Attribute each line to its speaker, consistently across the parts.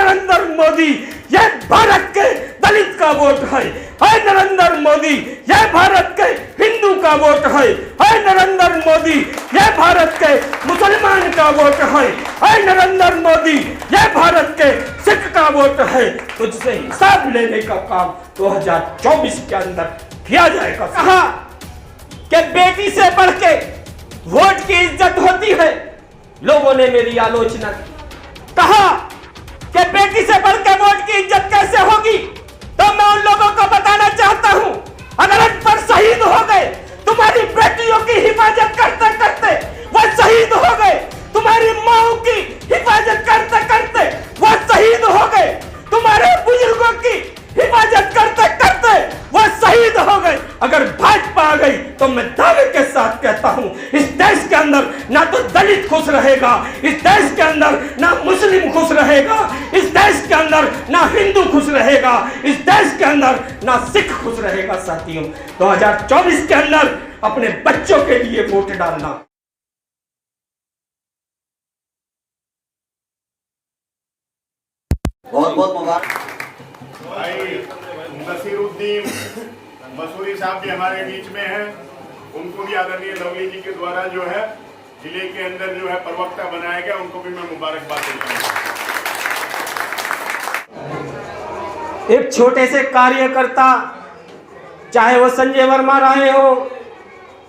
Speaker 1: नरेंद्र मोदी, यह भारत के दलित का वोट है नरेंद्र मोदी, यह भारत के हिंदू का वोट है नरेंद्र मोदी, यह भारत के मुसलमान का वोट है नरेंद्र मोदी, यह भारत के सिख का वोट है। तुझसे हिसाब लेने का काम 2024 के अंदर किया जाएगा। कहा कि बेटी से बढ़ के वोट की इज्जत होती है, लोगों ने मेरी आलोचना की। कहा कि बेटी से बढ़ के वोट की इज्जत कैसे होगी, तो मैं उन लोगों को बताना चाहता हूं, अगर अनपढ़ शहीद हो गए, तुम्हारी बेटियों की हिफाजत करते करते वो शहीद हो गए, तुम्हारी माओ की हिफाजत करते करते वो शहीद हो गए, तुम्हारे बुजुर्गों की हिफाजत करते करते वो शहीद हो गए। अगर भाजपा आ गई तो मैं दावे के साथ कहता हूं, इस देश के अंदर ना तो दलित खुश रहेगा, इस देश के अंदर ना मुस्लिम खुश रहेगा, इस देश के अंदर ना हिंदू खुश रहेगा, इस देश के अंदर ना सिख खुश रहेगा। साथियों, 2024 के अंदर अपने बच्चों के लिए वोट डालना।
Speaker 2: बहुत बहुत मुबारक।
Speaker 3: भाई नसीरुद्दीन मसूरी साहब भी हमारे बीच में हैं, उनको भी आदरणीय लवली जी के द्वारा जो है जिले के अंदर जो है प्रवक्ता बनाया गया, उनको भी मैं मुबारकबाद देता हूं।
Speaker 1: एक छोटे से कार्यकर्ता, चाहे वो संजय वर्मा रहे हो,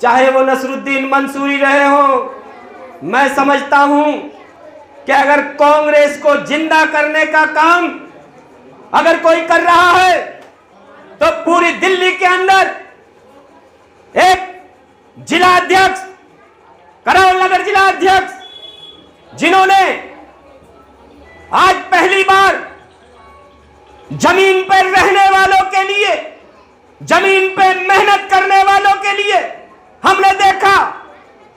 Speaker 1: चाहे वो नसरुद्दीन मंसूरी रहे हो, मैं समझता हूं कि अगर कांग्रेस को जिंदा करने का काम अगर कोई कर रहा है तो पूरी दिल्ली के अंदर एक जिला अध्यक्ष, करावल नगर जिला अध्यक्ष, जिन्होंने आज पहली बार जमीन पर रहने वालों के लिए, जमीन पे मेहनत करने वालों के लिए, हमने देखा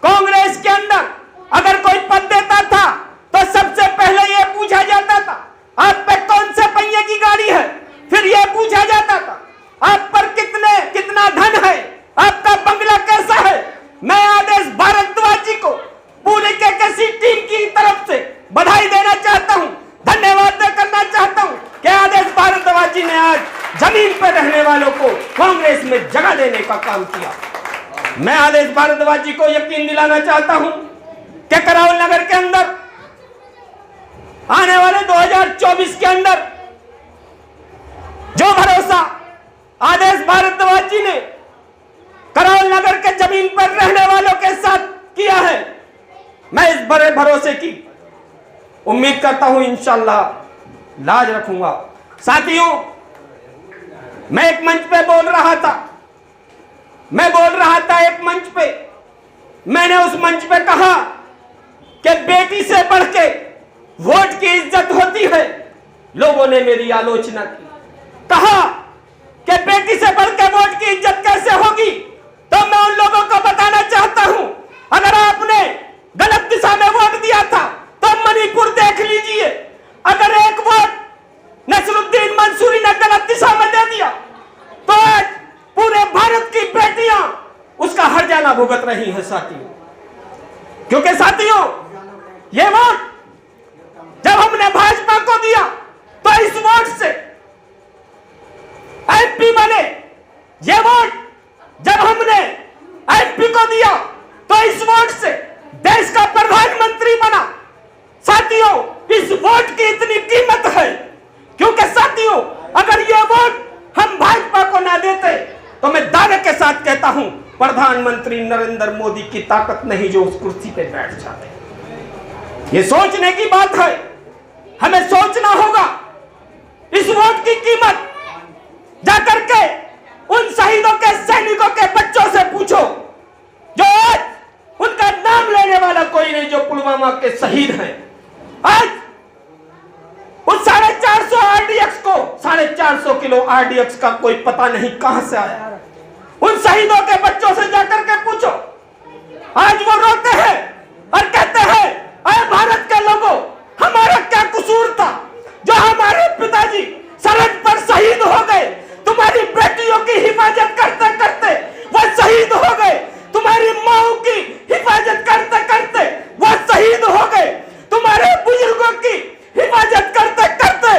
Speaker 1: कांग्रेस के अंदर अगर कोई पद देता था तो सबसे पहले यह पूछा जाता था आप पे कौन से पहिए की गाड़ी है, फिर यह पूछा जाता था आप पर कितना धन है, आपका बंगला कैसा है। मैं आदेश भारद्वाज जी को पूरे के किसी टीम की तरफ से बधाई देना चाहता हूं, धन्यवाद करना चाहता हूं कि आदेश भारद्वाज जी ने आज जमीन पर रहने वालों को कांग्रेस में जगह देने का काम किया। मैं आदेश भारद्वाज जी को यकीन दिलाना चाहता हूं कि करावल नगर के अंदर आने वाले 2024 के अंदर जो भरोसा आदेश भारद्वाज जी ने करावल नगर के जमीन पर रहने वालों के साथ किया है, मैं इस बड़े भरोसे की उम्मीद करता हूं इंशाअल्लाह लाज रखूंगा। साथियों, मैं एक मंच पे बोल रहा था, एक मंच पे मैंने उस मंच पे कहा कि बेटी से बढ़ के वोट की इज्जत होती है, लोगों ने मेरी आलोचना की। कहा कि बेटी से बढ़ के वोट की इज्जत कैसे होगी, तो मैं उन लोगों को बताना चाहता हूं, अगर आपने गलत दिशा में वोट दिया था तो मणिपुर देख लीजिए, अगर एक वोट नसरुद्दीन मंसूरी ने गलत दिशा में दे दिया तो आज पूरे भारत की बेटियां उसका हर्जाना भुगत रही हैं। साथियों, क्योंकि साथियों ये वोट जब हमने भाजपा को दिया तो इस वोट से एमपी बने, ये वोट जब हमने एमपी को दिया तो इस वोट से देश का प्रधानमंत्री बना। साथियों, इस वोट की इतनी कीमत है क्योंकि साथियों अगर ये वोट हम भाजपा को ना देते तो मैं दावे के साथ कहता हूं प्रधानमंत्री नरेंद्र मोदी की ताकत नहीं जो उस कुर्सी पे बैठ जाते। ये सोचने की बात है, हमें सोचना होगा। इस वोट की कीमत जाकर के उन शहीदों के सैनिकों के बच्चों से पूछो जो आज उनका नाम लेने वाला कोई नहीं, जो पुलवामा के शहीद हैं। आज उस 450 आरडीएक्स को 450 किलो आरडीएक्स का कोई पता नहीं कहां से आया। उन शहीदों के बच्चों से जाकर के पूछो, आज वो रोते हैं और कहते हैं अरे भारत के लोगों, हमारा क्या कसूर था जो हमारे पिताजी सरहद पर शहीद हो गए, तुम्हारी बेटियों की हिफाजत करते करते वो शहीद हो गए, तुम्हारी माओ की हिफाजत करते करते वो शहीद हो गए, तुम्हारे बुजुर्गों की हिफाजत करते करते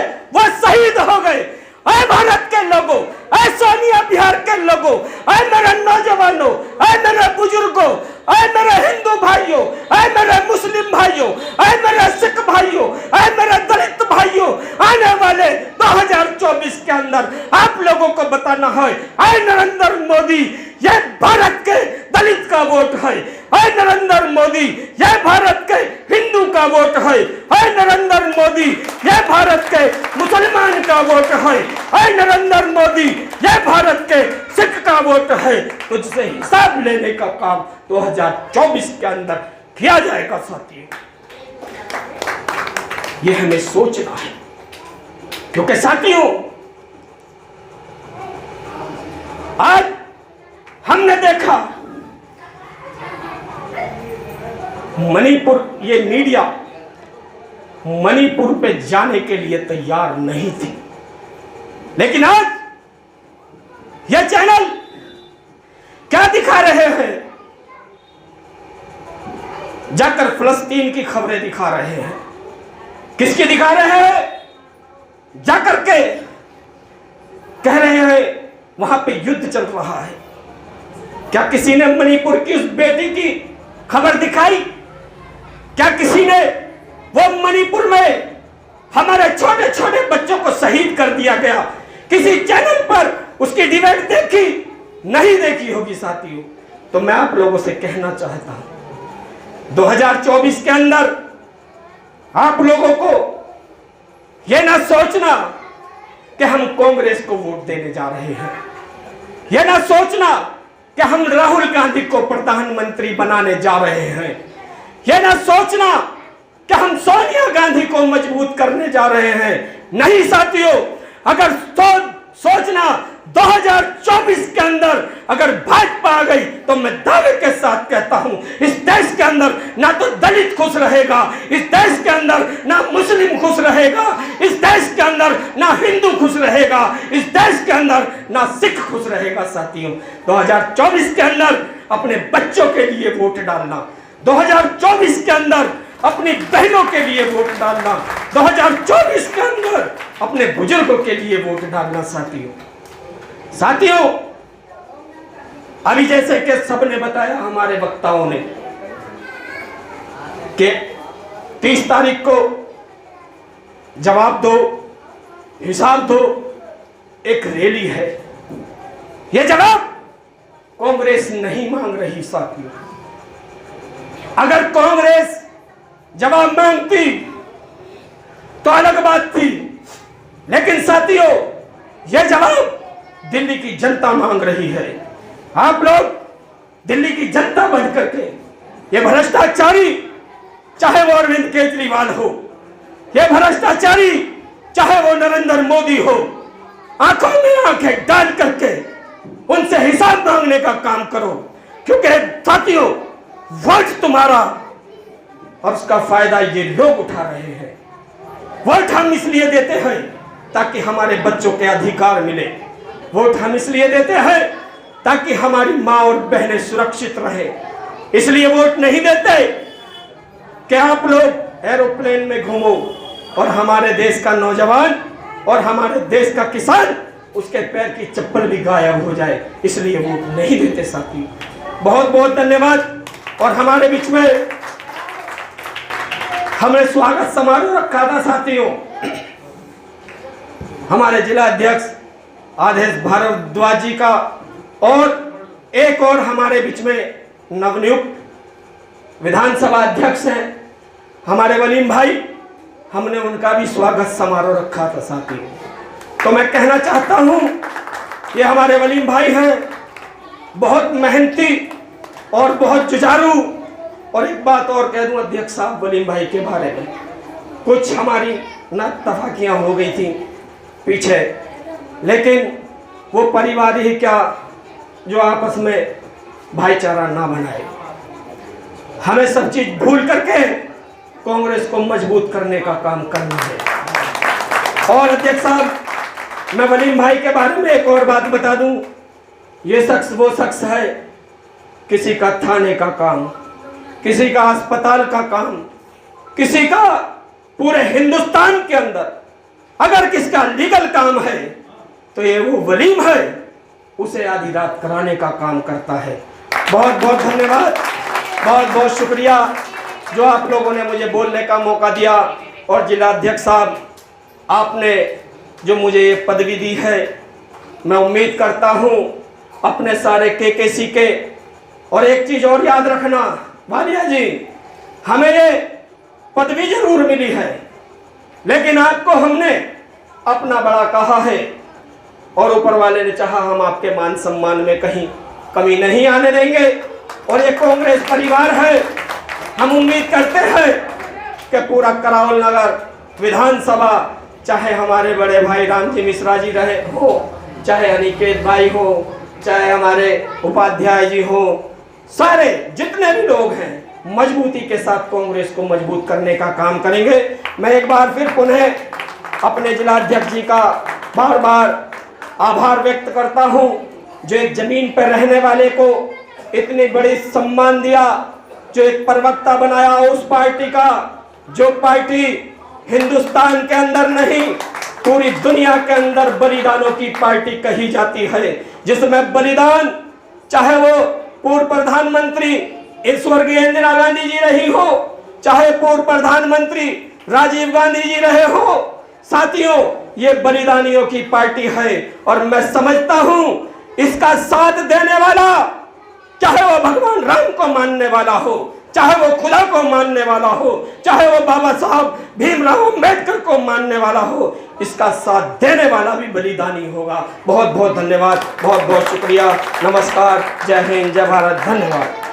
Speaker 1: अंदर आप लोगों को बताना है, ऐ नरेंद्र मोदी यह भारत के दलित का वोट है, ऐ नरेंद्र मोदी यह भारत के हिंदू का वोट है, ऐ नरेंद्र मोदी यह भारत के मुसलमान का वोट है, ऐ नरेंद्र मोदी यह भारत के सिख का वोट है। तुझसे हिसाब लेने का काम 2024 के अंदर किया जाएगा साथियों। यह हमें सोचना है, क्योंकि साथियों आज हमने देखा मणिपुर, ये मीडिया मणिपुर पे जाने के लिए तैयार नहीं थी, लेकिन आज यह चैनल क्या दिखा रहे हैं, जाकर फिलिस्तीन की खबरें दिखा रहे हैं। किसकी दिखा रहे हैं? जाकर के कह रहे हैं वहां पे युद्ध चल रहा है। क्या किसी ने मणिपुर की उस बेटी की खबर दिखाई? क्या किसी ने वो मणिपुर में हमारे छोटे छोटे बच्चों को शहीद कर दिया गया, किसी चैनल पर उसकी डिबेट देखी? नहीं देखी होगी साथियों। तो मैं आप लोगों से कहना चाहता हूं 2024 के अंदर आप लोगों को यह ना सोचना कि हम कांग्रेस को वोट देने जा रहे हैं, यह ना सोचना कि हम राहुल गांधी को प्रधानमंत्री बनाने जा रहे हैं, यह ना सोचना कि हम सोनिया गांधी को मजबूत करने जा रहे हैं। नहीं साथियों, अगर सोचना 2024 के अंदर अगर भाजपा आ गई तो मैं दावे के साथ कहता हूं इस देश के अंदर ना तो दलित खुश रहेगा, इस देश के अंदर ना मुस्लिम खुश रहेगा, इस देश के अंदर ना हिंदू खुश रहेगा, इस देश के अंदर ना सिख खुश रहेगा। साथियों 2024 के अंदर अपने बच्चों के लिए वोट डालना, 2024 के अंदर अपनी बहनों के लिए वोट डालना, 2024 के अंदर अपने बुजुर्गों के लिए वोट डालना। साथियों अभी जैसे कि सबने बताया, हमारे वक्ताओं ने, कि 30 तारीख को जवाब दो, हिसाब दो, एक रैली है। यह जवाब कांग्रेस नहीं मांग रही साथियों। अगर कांग्रेस जवाब मांगती तो अलग बात थी, लेकिन साथियों यह जवाब दिल्ली की जनता मांग रही है। आप लोग दिल्ली की जनता बन करके ये भ्रष्टाचारी, चाहे वो अरविंद केजरीवाल हो, ये भ्रष्टाचारी चाहे वो नरेंद्र मोदी हो, आंखों में आंखें डाल करके उनसे हिसाब मांगने का काम करो, क्योंकि साथियों वोट तुम्हारा और उसका फायदा ये लोग उठा रहे हैं। वोट हम इसलिए देते हैं ताकि हमारे बच्चों के अधिकार मिले, वोट हम इसलिए देते हैं ताकि हमारी माँ और बहनें सुरक्षित रहे, इसलिए वोट नहीं देते कि आप लोग एरोप्लेन में घूमो और हमारे देश का नौजवान और हमारे देश का किसान उसके पैर की चप्पल भी गायब हो जाए, इसलिए वोट नहीं देते। साथी बहुत बहुत धन्यवाद। और हमारे बीच में हमने स्वागत समारोह रखा था साथियों, हमारे जिला अध्यक्ष आदेश भारद्वाज जी का, और एक और हमारे बीच में नवनियुक्त विधानसभा अध्यक्ष हैं हमारे वलीम भाई, हमने उनका भी स्वागत समारोह रखा था साथियों। तो मैं कहना चाहता हूं ये हमारे वलीम भाई हैं, बहुत मेहनती और बहुत जुझारू। और एक बात और कह दूं अध्यक्ष साहब वलीम भाई के बारे में, कुछ हमारी नातफाकियां हो गई थी पीछे, लेकिन वो परिवार ही क्या जो आपस में भाईचारा ना बनाए। हमें सब चीज भूल करके कांग्रेस को मजबूत करने का काम करना है। और अध्यक्ष साहब मैं वलीम भाई के बारे में एक और बात बता दूं, ये शख्स वो शख्स है, किसी का थाने का काम, किसी का अस्पताल का काम, किसी का पूरे हिंदुस्तान के अंदर अगर किसका लीगल काम है तो ये वो वलीम है, उसे आधी रात कराने का काम करता है। बहुत बहुत धन्यवाद, बहुत बहुत शुक्रिया जो आप लोगों ने मुझे बोलने का मौका दिया। और जिला अध्यक्ष साहब आपने जो मुझे ये पदवी दी है। मैं उम्मीद करता हूँ अपने सारे केकेसी के, और एक चीज़ और याद रखना वालिया जी, हमें ये पदवी जरूर मिली है, लेकिन आपको हमने अपना बड़ा कहा है और ऊपर वाले ने चाहा हम आपके मान सम्मान में कहीं कमी नहीं आने देंगे। और ये कांग्रेस परिवार है, हम उम्मीद करते हैं कि पूरा करावल नगर विधानसभा, चाहे हमारे बड़े भाई रामजी मिश्रा जी रहे हो, चाहे अनिकेत भाई हो, चाहे हमारे उपाध्याय जी हो, सारे जितने भी लोग हैं मजबूती के साथ कांग्रेस को मजबूत करने का काम करेंगे। मैं एक बार फिर पुनः अपने जिलाध्यक्ष जी का बार बार आभार व्यक्त करता हूं, जो एक जमीन पर रहने वाले को इतनी बड़ी सम्मान दिया, जो एक प्रवक्ता बनाया उस पार्टी का, जो पार्टी हिंदुस्तान के अंदर नहीं पूरी दुनिया के अंदर बलिदानों की पार्टी कही जाती है, जिसमें बलिदान चाहे वो पूर्व प्रधानमंत्री स्वर्गीय इंदिरा गांधी जी रही हो, चाहे पूर्व प्रधानमंत्री राजीव गांधी जी रहे हो। साथियों, ये बलिदानियों की पार्टी है और मैं समझता हूं इसका साथ देने वाला, चाहे वो भगवान राम को मानने वाला हो, चाहे वो खुदा को मानने वाला हो, चाहे वो बाबा साहब भीमराव अंबेडकर को मानने वाला हो, इसका साथ देने वाला भी बलिदानी होगा। बहुत बहुत धन्यवाद, बहुत बहुत शुक्रिया, नमस्कार, जय हिंद, जय भारत, धन्यवाद।